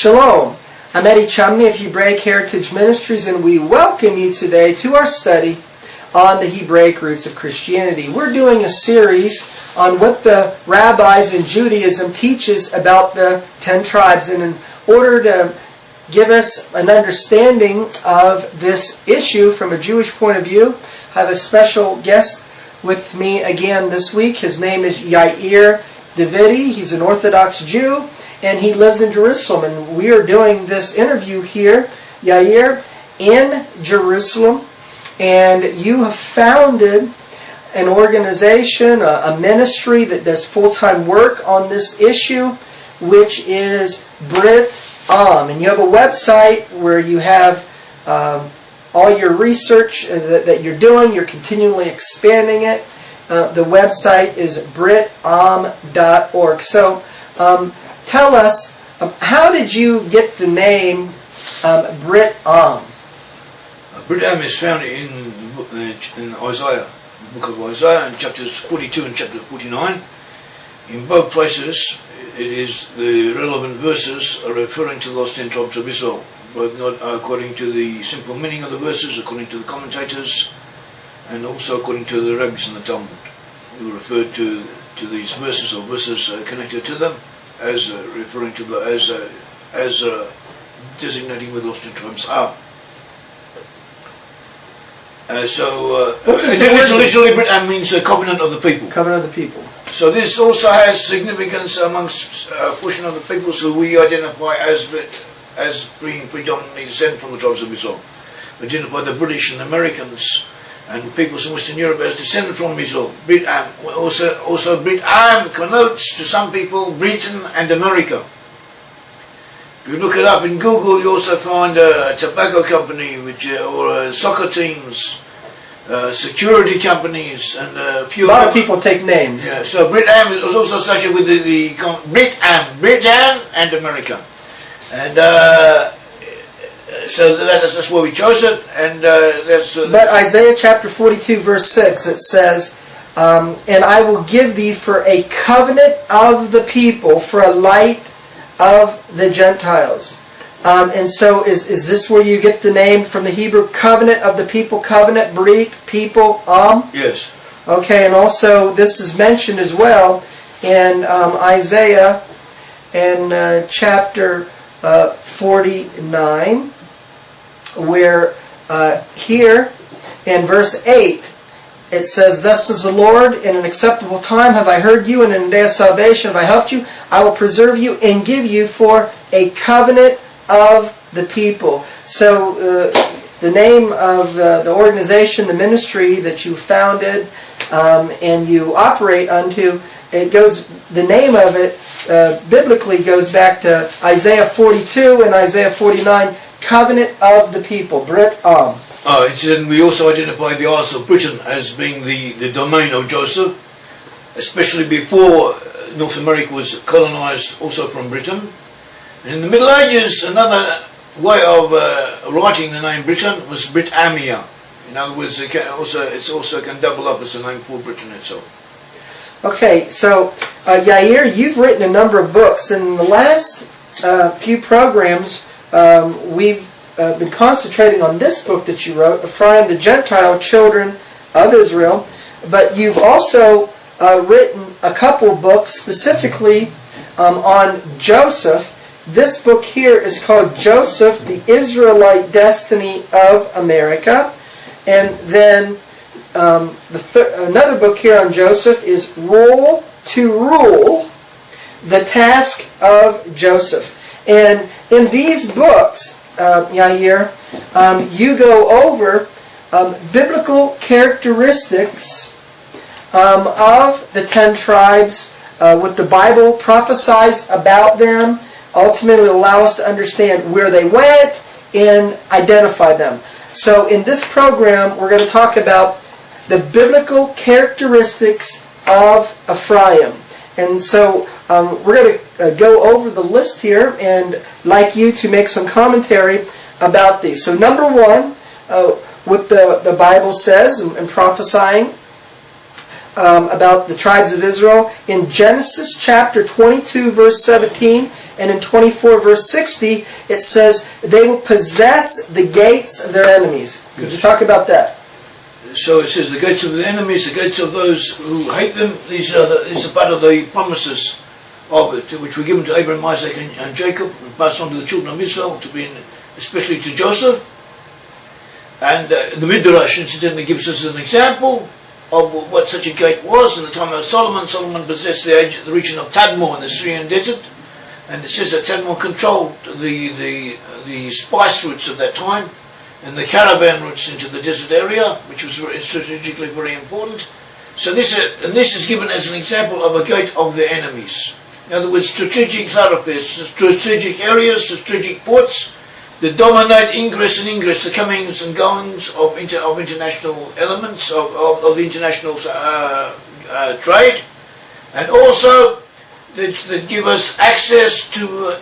Shalom, I'm Eddie Chumney of Hebraic Heritage Ministries, and we welcome you today to our study on the Hebraic roots of Christianity. We're doing a series on what the rabbis in Judaism teaches about the 10 tribes, and in order to give us an understanding of this issue from a Jewish point of view, I have a special guest with me again this week. His name is Yair Davidiy. He's an Orthodox Jew, and he lives in Jerusalem. And we are doing this interview here, Yair, in Jerusalem. And you have founded an organization, a ministry that does full-time work on this issue, which is Brit-Am. And you have a website where you have all your research that you're doing. You're continually expanding it. The website is Brit-Am.org. So tell us, how did you get the name Brit-Am? Brit-Am is found in Isaiah, the book of Isaiah, in chapters 42 and chapter 49. In both places, it is the relevant verses are referring to the lost 10 tribes of Israel, but not according to the simple meaning of the verses, according to the commentators, and also according to the rabbis in the Talmud, who refer to these verses or verses connected to them as referring to the as designating where the lost 10 tribes are. Literally, Brit-Am means covenant of the people. Covenant of the people. So this also has significance amongst a portion of the peoples who we identify as being predominantly descended from the tribes of Israel. We identify the British and Americans and peoples in Western Europe as descended from Israel. Brit-Am also Brit-Am connotes to some people Britain and America. If you look it up in Google, you also find a tobacco company, or soccer teams, security companies, and a few. A lot of people take names. Yeah, so Brit-Am is also associated with the Brit-Am and America, and so that's why we chose it. And But Isaiah chapter 42, verse 6, it says, "And I will give thee for a covenant of the people, for a light of the Gentiles." And so is this where you get the name from the Hebrew? Covenant of the people, covenant, Brit, people, Am? Yes. Okay, and also this is mentioned as well in Isaiah in chapter 49, where here in verse 8, it says, "Thus says the Lord, in an acceptable time have I heard you, and in a day of salvation have I helped you. I will preserve you and give you for a covenant of the people." So the name of the organization, the ministry that you founded and you operate unto, the name of it biblically goes back to Isaiah 42 and Isaiah 49, covenant of the people, Brit-Am. We also identify the Isles of Britain as being the domain of Joseph, especially before North America was colonized also from Britain. And in the Middle Ages, another way of writing the name Britain was Brit-Amia. In other words, it also can double up as a name for Britain itself. Okay, so Yair, you've written a number of books. In the last few programs, we've been concentrating on this book that you wrote, Ephraim, the Gentile Children of Israel. But you've also written a couple books specifically on Joseph. This book here is called Joseph, the Israelite Destiny of America. And then another book here on Joseph is Rule to Rule, the Task of Joseph. And in these books, Yair, you go over biblical characteristics of the 10 tribes, what the Bible prophesies about them, ultimately allow us to understand where they went and identify them. So in this program, we're going to talk about the biblical characteristics of Ephraim. And so we're going to go over the list here and like you to make some commentary about these. So number one, what the Bible says and prophesying about the tribes of Israel. In Genesis chapter 22, verse 17, And in 24 verse 60, it says, they will possess the gates of their enemies. Could you talk about that? So it says the gates of the enemies, the gates of those who hate them. These are part of the promises of it, which were given to Abraham, Isaac, and Jacob, and passed on to the children of Israel, especially to Joseph. And the Midrash incidentally gives us an example of what such a gate was. In the time of Solomon, Solomon possessed the region of Tadmor in the Syrian desert, and it says that Tadmor controlled the spice routes of that time, and the caravan routes into the desert area, which was strategically very important. So this is given as an example of a gate of the enemies. In other words, strategic thoroughfares, strategic areas, strategic ports that dominate ingress and ingress, the comings and goings of international elements, of the international trade, and also that give us access to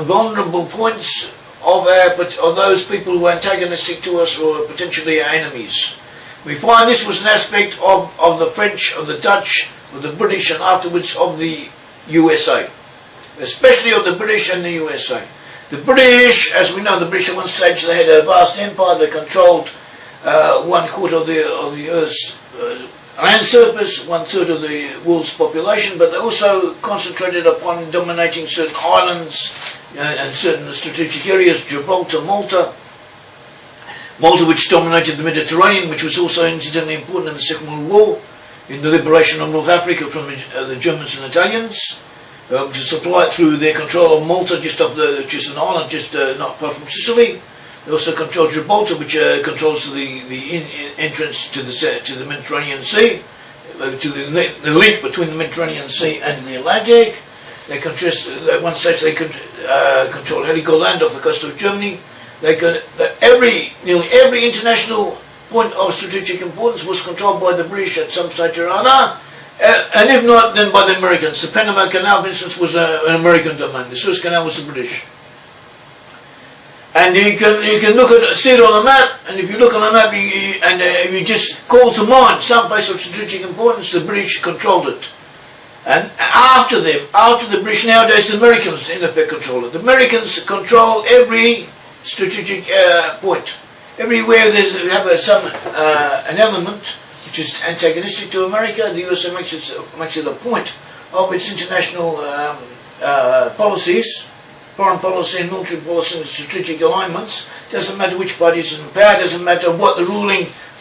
vulnerable points of those people who are antagonistic to us or potentially our enemies. We find this was an aspect of the French, of the Dutch, of the British, and afterwards of the USA, especially of the British and the USA. The British, as we know, the British at one stage they had a vast empire. They controlled 1/4 of the Earth's land surface, 1/3 of the world's population, but they also concentrated upon dominating certain islands and certain strategic areas, Gibraltar, Malta, which dominated the Mediterranean, which was also incidentally important in the Second World War, in the liberation of North Africa from the Germans and Italians, to supply it through their control of Malta, which is an island just not far from Sicily. They also control Gibraltar, which controls the entrance to the Mediterranean Sea, to the link between the Mediterranean Sea and the Atlantic. They at one stage they control Heligoland off the coast of Germany. Nearly every international point of strategic importance was controlled by the British at some stage or other, and if not, then by the Americans. The Panama Canal, for instance, was an American domain. The Suez Canal was the British. And you can see it on a map, and if you look on a map and you just call to mind some place of strategic importance, the British controlled it. And after the British, nowadays the Americans in effect control it. The Americans control every strategic point. Everywhere we have an element which is antagonistic to America, the USA makes it a point of its international policies, foreign policy and military policy and strategic alignments. Doesn't matter which party is in power, doesn't matter what the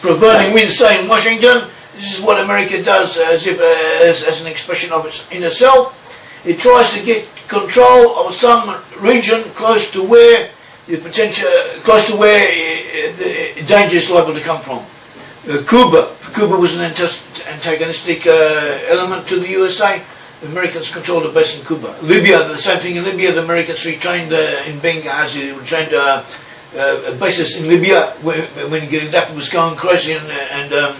prevailing winds say in Washington. This is what America does as an expression of its inner self. It tries to get control of some region close to where the danger is liable to come from. Cuba was an antagonistic element to the USA. The Americans controlled a base in Cuba. Libya, the same thing in Libya. The Americans retrained in Benghazi, retrained bases in Libya when Gaddafi was going crazy and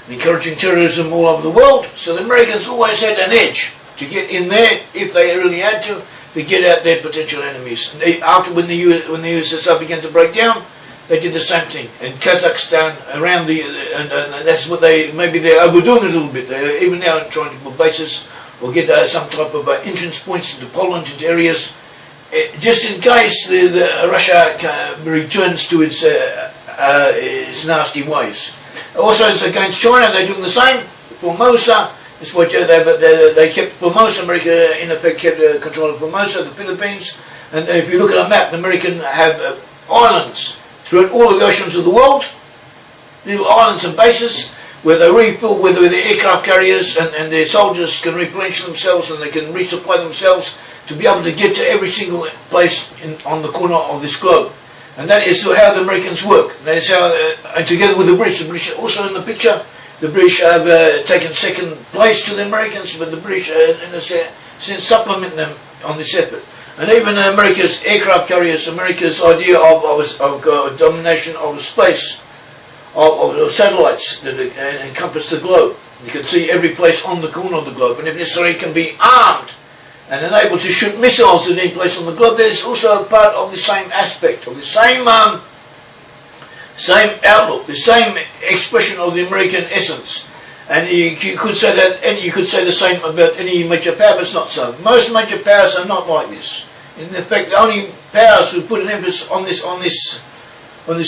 encouraging terrorism all over the world. So the Americans always had an edge to get in there if they really had to get out their potential enemies. And after when the USSR began to break down, they did the same thing. In Kazakhstan, around and that's what maybe they're overdoing it a little bit. They're even now trying to put bases or get some type of entrance points into Poland, into areas, just in case Russia returns to its nasty ways. Also, it's against China. They're doing the same. Formosa. That's what they kept Formosa. America, in effect, kept control of Formosa, the Philippines. And if you look at a map, the Americans have islands throughout all the oceans of the world, little islands and bases where they refill with their aircraft carriers, and their soldiers can replenish themselves and they can resupply themselves to be able to get to every single place on the corner of this globe. And that is how the Americans work. That is how, and together with the British are also in the picture. The British have taken second place to the Americans, but the British, in a sense, supplement them on this effort. And even America's aircraft carriers, America's idea of domination of space, of satellites that encompass the globe. You can see every place on the corner of the globe, and if necessary, can be armed and able to shoot missiles at any place on the globe. That is also a part of the same aspect, of the same outlook, the same expression of the American essence. And you could say that, and you could say the same about any major power, but it's not so. Most major powers are not like this. In fact, the only powers who put an emphasis on this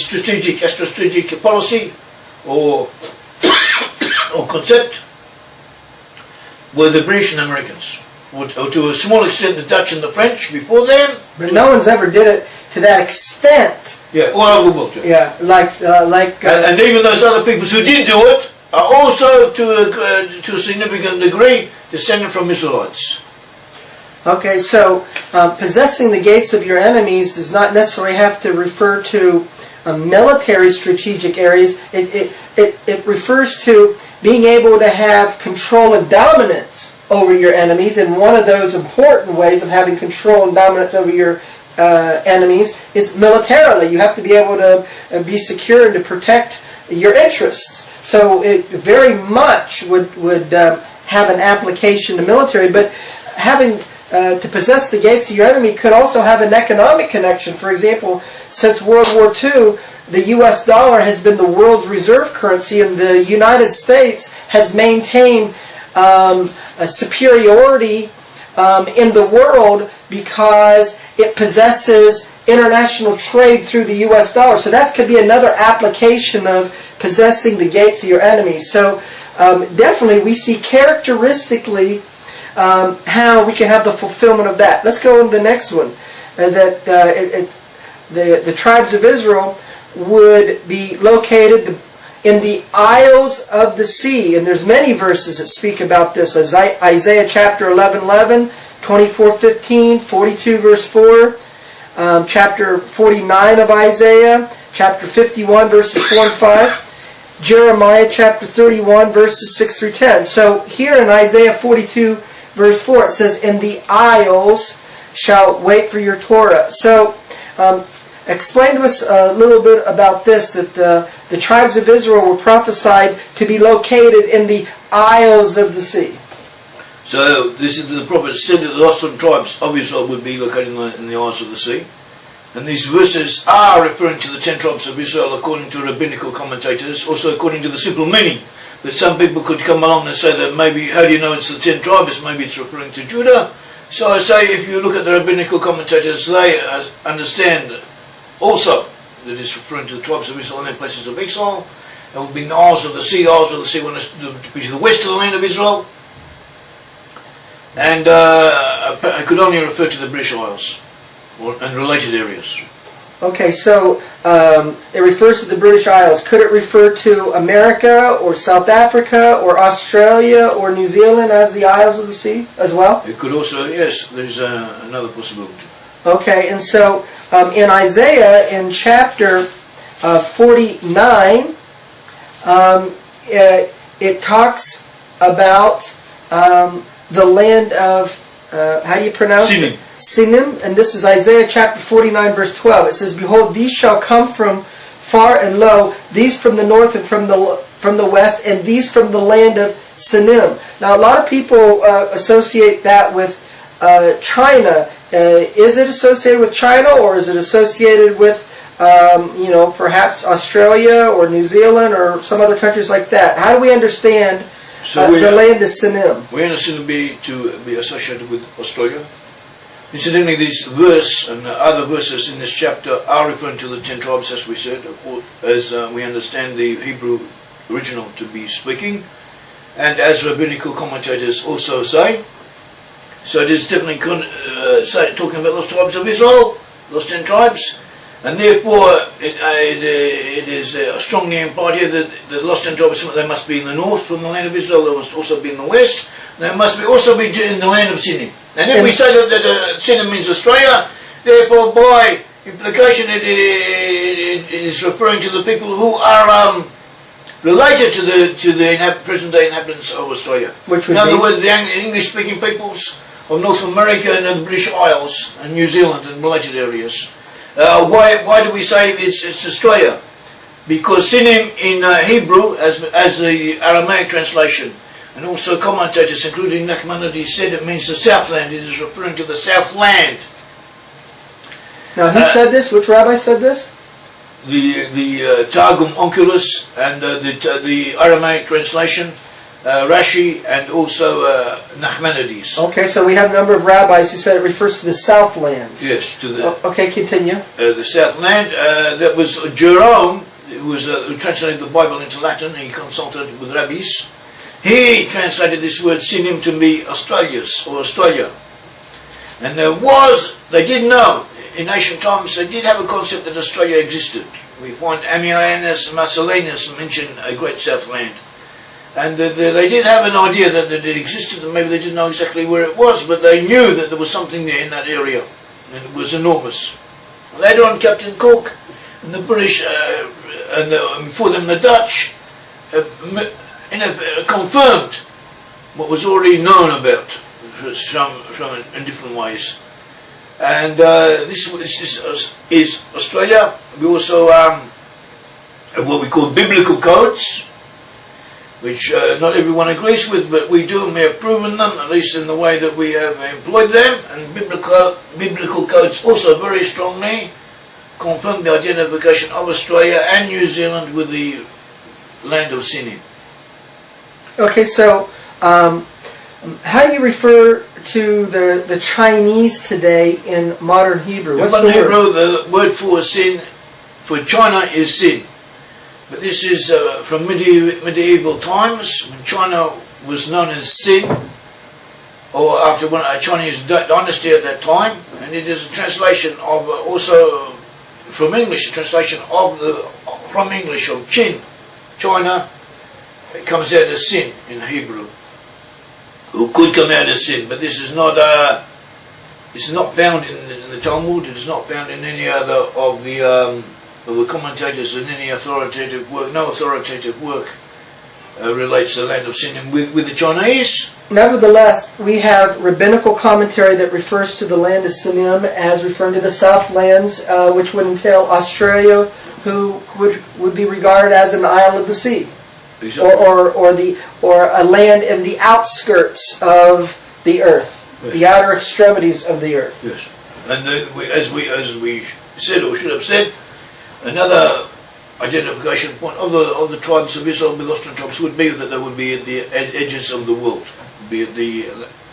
strategic policy or concept were the British and Americans, or to a small extent the Dutch and the French before them. But no one's ever did it to that extent. Yeah, all over the world. Yeah, and even those other peoples who did do it are also to a significant degree descended from Israelites. Okay, so possessing the gates of your enemies does not necessarily have to refer to military strategic areas. It refers to being able to have control and dominance over your enemies, and one of those important ways of having control and dominance over your enemies is militarily. You have to be able to be secure and to protect your interests. So it very much would have an application to military, but having to possess the gates of your enemy could also have an economic connection. For example, since World War II, the U.S. dollar has been the world's reserve currency, and the United States has maintained a superiority in the world because it possesses international trade through the U.S. dollar. So that could be another application of possessing the gates of your enemies. So definitely we see characteristically how we can have the fulfillment of that. Let's go on to the next one. The tribes of Israel would be located in the isles of the sea. And there's many verses that speak about this. Isaiah chapter 11:11, 24:15, 42 verse 4, chapter 49 of Isaiah, chapter 51 verses 4 and 5, Jeremiah chapter 31 verses 6 through 10. So here in Isaiah 42 verse 4 it says, "In the isles shall wait for your Torah." So explain to us a little bit about this, that the tribes of Israel were prophesied to be located in the isles of the sea. So this is the prophet said that the lost tribes of Israel would be located in the isles of the sea. And these verses are referring to the 10 tribes of Israel according to rabbinical commentators, also according to the simple meaning. But some people could come along and say that maybe, how do you know it's the 10 tribes? Maybe it's referring to Judah. So I say if you look at the rabbinical commentators, they understand also that it's referring to the tribes of Israel and their places of exile. It would be the isles of the sea. The isles of the sea would be to the west of the land of Israel. And it could only refer to the British Isles and related areas. Okay, so it refers to the British Isles. Could it refer to America or South Africa or Australia or New Zealand as the Isles of the Sea as well? It could also, yes, there's another possibility. Okay, and so in Isaiah, in chapter 49, it talks about the land of, how do you pronounce Sinim. it? Sinim, and this is Isaiah chapter 49 verse 12. It says, "Behold, these shall come from far and low, these from the north and from the west, and these from the land of Sinim." Now a lot of people associate that with China. Is it associated with China, or is it associated with perhaps Australia or New Zealand or some other countries like that? How do we understand the land of Sinim? We understand to be associated with Australia. Incidentally, this verse and other verses in this chapter are referring to the 10 tribes, as we said, as we understand the Hebrew original to be speaking, and as rabbinical commentators also say. So it is definitely talking about those tribes of Israel, those 10 tribes, and therefore it is strongly implied here that the lost 10 tribes, they must be in the north from the land of Israel, they must also be in the west, they must also be in the land of Sinim. And if we say that Sinim means Australia, therefore by implication it is referring to the people who are related to the present day inhabitants of Australia. In other words, the English-speaking peoples of North America and the British Isles and New Zealand and related areas. Why do we say it's Australia? Because Sinim in Hebrew, as the Aramaic translation, and also commentators, including Nachmanides, said it means the Southland. It is referring to the Southland. Now, who said this? Which rabbi said this? The Targum Onkelos and the Aramaic translation Rashi, and also Nachmanides. Okay, so we have a number of rabbis who said it refers to the Southlands. Yes, to the Okay, continue. the Southland. That was Jerome, who translated the Bible into Latin. He consulted with rabbis. He translated this word Sinim to be Australius, or Australia. And they did know, in ancient times, they did have a concept that Australia existed. We find Ammianus Marcellinus mention a great Southland. And they did have an idea that it existed, and maybe they didn't know exactly where it was, but they knew that there was something there in that area, and it was enormous. Later on, Captain Cook and the British, and before them the Dutch, confirmed what was already known about from in different ways. And this is Australia. We also have what we call biblical codes, which not everyone agrees with, but we do, and we have proven them, at least in the way that we have employed them. And biblical codes also very strongly confirm the identification of Australia and New Zealand with the land of Sinim. Okay, so how do you refer to the Chinese today in modern Hebrew? In What's modern the word? Hebrew, the word for sin, for China, is sin. But this is from medieval times, when China was known as Sin, or after a Chinese dynasty at that time, and it is a translation of also from English, a translation of from English of Chin, China. It comes out as sin in Hebrew. Who could come out as sin, but this is not found in the Talmud. It is not found in any other of the commentators in any authoritative work. No authoritative work relates to the land of Sinim with the Chinese. Nevertheless, we have rabbinical commentary that refers to the land of Sinim as referring to the Southlands, which would entail Australia, who would be regarded as an isle of the sea, Exactly. or a land in the outskirts of the earth, yes. The outer extremities of the earth. Yes, and as we said, or should have said, another identification point of the tribes of Israel, the Western tribes, would be that they would be at the edges of the world, be at the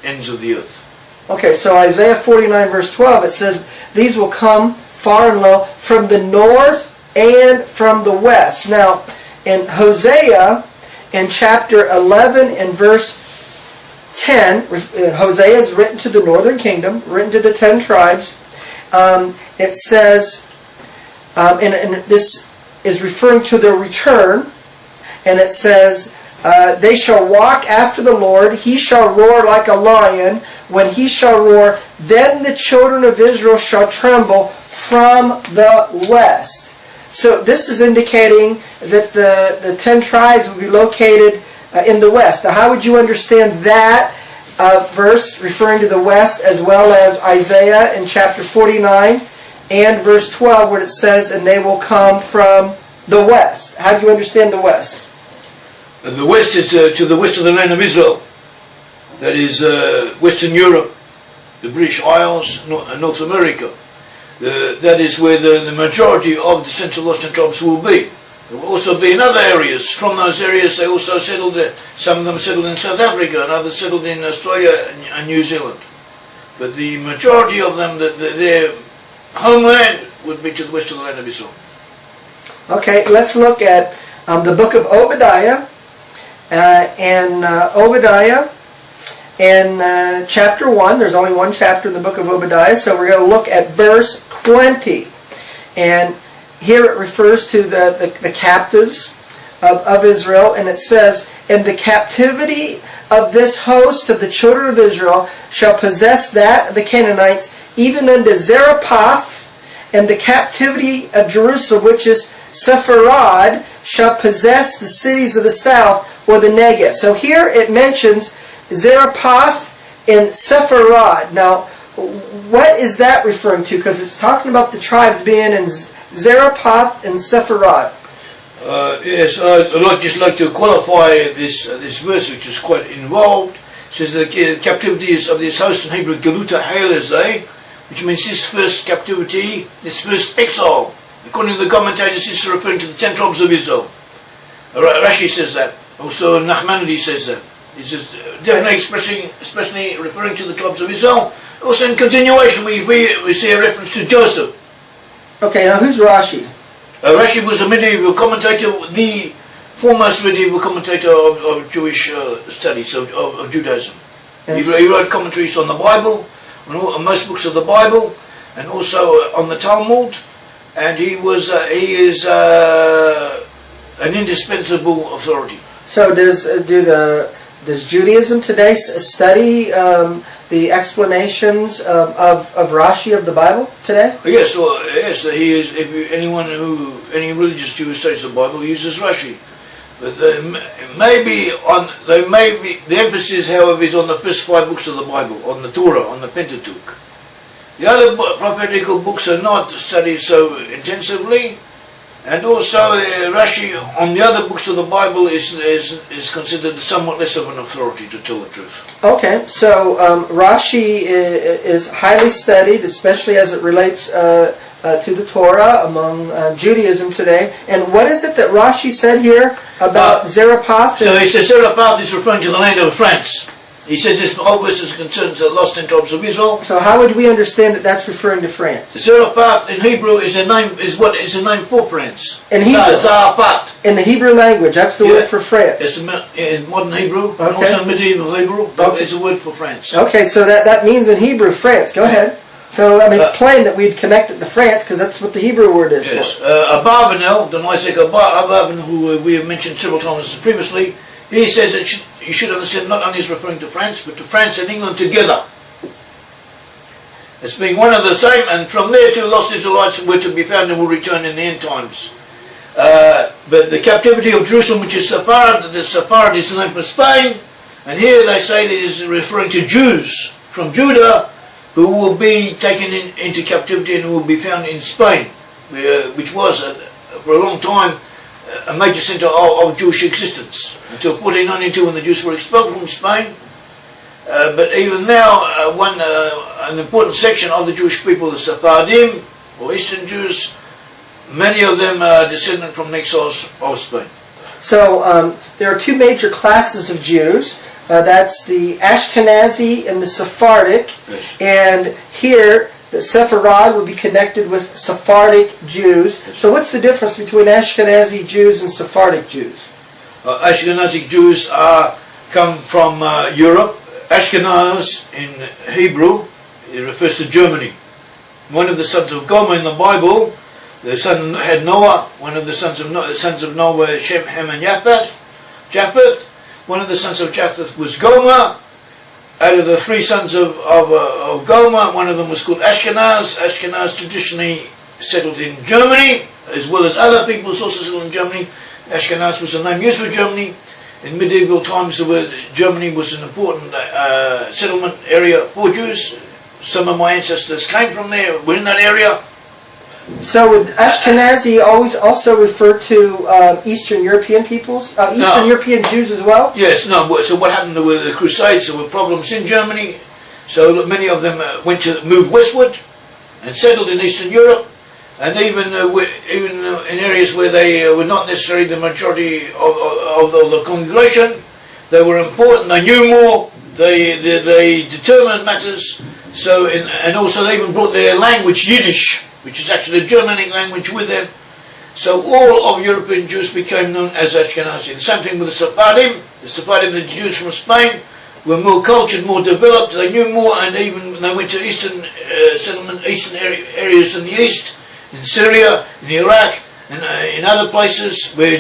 ends of the earth. Okay, so Isaiah 49 verse 12, it says, "These will come far and low from the north and from the west." Now, in Hosea, in chapter 11 and verse 10, Hosea is written to the northern kingdom, written to the 10 tribes. It says, and this is referring to their return, and it says, "They shall walk after the Lord, he shall roar like a lion. When he shall roar, then the children of Israel shall tremble from the west." So this is indicating that the 10 tribes will be located in the west. Now, how would you understand that verse referring to the west, as well as Isaiah in chapter 49 and verse 12, where it says, "And they will come from the west"? How do you understand the west? And the west is to the west of the land of Israel. That is Western Europe, the British Isles, North America. That is where the majority of the Central Western tribes will be. There will also be in other areas. From those areas, they also settled there. Some of them settled in South Africa, and others settled in Australia and New Zealand. But the majority of them, their homeland would be to the west of the land of Israel. Okay, let's look at the book of Obadiah. Obadiah in chapter 1, there's only one chapter in the book of Obadiah, so we're going to look at verse 20. And here it refers to the captives of Israel, and it says, "And the captivity of this host of the children of Israel shall possess that of the Canaanites, even unto Zarephath, and the captivity of Jerusalem, which is Sepharad, shall possess the cities of the south," or the Negev. So here it mentions Zarephath and Sepharad. Now, what is that referring to? Because it's talking about the tribes being in Zarephath and Sepharad. Yes, I'd just like to qualify this verse, which is quite involved. It says the captivities of this host in Hebrew, Galuta Hailazeh, which means this first captivity, this first exile. According to the commentators, this is referring to the 10 tribes of Israel. Rashi says that. Also, Nachmanides says that. It's just definitely expressing, especially referring to the tribes of Israel. Also, in continuation, we see a reference to Joseph. Okay, now who's Rashi? Rashi was a medieval commentator, the foremost medieval commentator of Jewish studies, of Judaism. He wrote commentaries on the Bible, on most books of the Bible, and also on the Talmud. And he is an indispensable authority. So does Judaism today study the explanations of Rashi of the Bible today? Yes, he is. Any religious Jew who studies the Bible uses Rashi, but the emphasis, however, is on the first 5 books of the Bible, on the Torah, on the Pentateuch. The other prophetical books are not studied so intensively, and also Rashi on the other books of the Bible is considered somewhat less of an authority, to tell the truth. Okay, so Rashi is highly studied, especially as it relates to the Torah among Judaism today. And what is it that Rashi said here about Zarephath? So he says Zarephath is referring to the land of France. He says this whole verse is concerned the lost 10 tribes of Israel. So how would we understand that that's referring to France? Zarephath in Hebrew is a name for France. In Hebrew, Zarephath. in the Hebrew language, that's the word for France. It's in modern Hebrew, and also medieval Hebrew, but it's a word for France. Okay, so that means in Hebrew, France. Go ahead. So, I mean, it's plain that we'd connect it to France, because that's what the Hebrew word is yes. for. Abarbanel, the Noisek Abarban, who we have mentioned several times previously, he says that you should understand not only is referring to France, but to France and England together, as being one and the same, and from there two lost Israelites were to be found and will return in the end times. But the captivity of Jerusalem, which is Sephard, the Sephard is the name for Spain, and here they say that it is referring to Jews from Judah who will be taken into captivity and will be found in Spain, which was for a long time a major centre of Jewish existence until 1492, when the Jews were expelled from Spain. But even now, an important section of the Jewish people, the Sephardim, or Eastern Jews, many of them are descendant from the exiles of Spain. So there are 2 major classes of Jews. That's the Ashkenazi and the Sephardic. Yes. And here, the Sepharad would be connected with Sephardic Jews. Yes. So what's the difference between Ashkenazi Jews and Sephardic Jews? Ashkenazi Jews come from Europe. Ashkenaz in Hebrew, it refers to Germany. One of the sons of Gomer in the Bible, the son had Noah. One of the sons of Noah were Shem, Ham, and Japheth. One of the sons of Japheth was Gomer. Out of the 3 sons of Gomer, one of them was called Ashkenaz. Ashkenaz traditionally settled in Germany, as well as other peoples also settled in Germany. Ashkenaz was a name used for Germany. In medieval times, Germany was an important settlement area for Jews. Some of my ancestors came from there, were in that area. So would Ashkenazi always also refer to Eastern European peoples? Eastern European Jews as well? Yes, no. So what happened with the Crusades, there were problems in Germany. So many of them moved westward and settled in Eastern Europe. And even in areas where they were not necessarily the majority of the congregation, they were important, they knew more, they determined matters. So, and also they even brought their language, Yiddish, which is actually a Germanic language, with them. So all of European Jews became known as Ashkenazi. The same thing with the Sephardim. The Sephardim, the Jews from Spain, were more cultured, more developed, they knew more, and even when they went to eastern areas in the east, in Syria, in Iraq, and in other places where a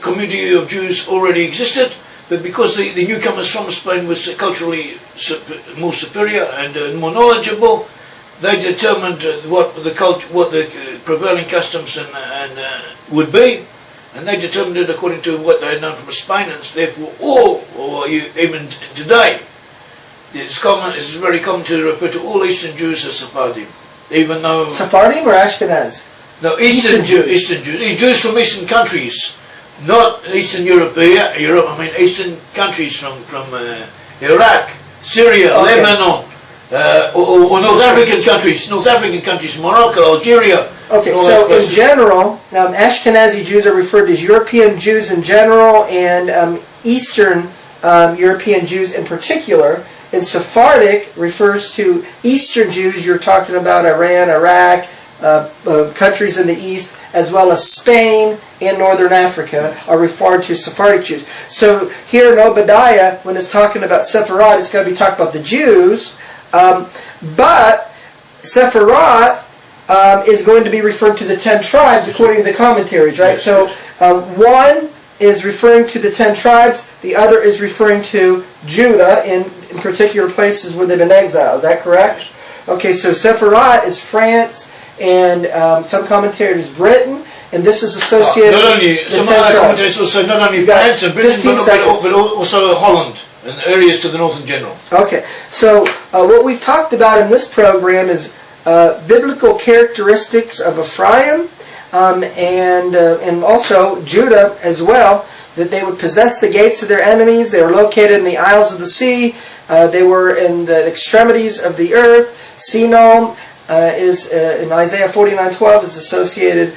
community of Jews already existed, but because the newcomers from Spain was culturally more superior and more knowledgeable, they determined what the prevailing customs and would be, and they determined it according to what they had known from Spain, and therefore even today, it's very common to refer to all Eastern Jews as Sephardim. Even though Sephardim or Ashkenaz? No, Eastern Jews from Eastern countries, not Eastern Europe. Eastern countries from Iraq, Syria, Lebanon, or North African countries, Morocco, Algeria. Okay, all those so in places. general, Ashkenazi Jews are referred to as European Jews in general and Eastern European Jews in particular. And Sephardic refers to Eastern Jews. You're talking about Iran, Iraq, countries in the East, as well as Spain and Northern Africa are referred to Sephardic Jews. So here in Obadiah, when it's talking about Sepharad, it's going to be talking about the Jews. But Sepharad is going to be referring to the 10 tribes according to the commentaries, right? Yes, so yes. one is referring to the 10 tribes, the other is referring to Judah in particular places where they've been exiled. Is that correct? Okay, so Sepharad is France, and some commentators Britain, and this is associated Not only, with some 10 other tribes. commentators also not only You've got France and Britain, 15 but seconds. also Holland and areas to the north in general. Okay, so what we've talked about in this program is biblical characteristics of Ephraim and also Judah as well, that they would possess the gates of their enemies. They were located in the isles of the sea. They were in the extremities of the earth. Sinim is in Isaiah 49:12 is associated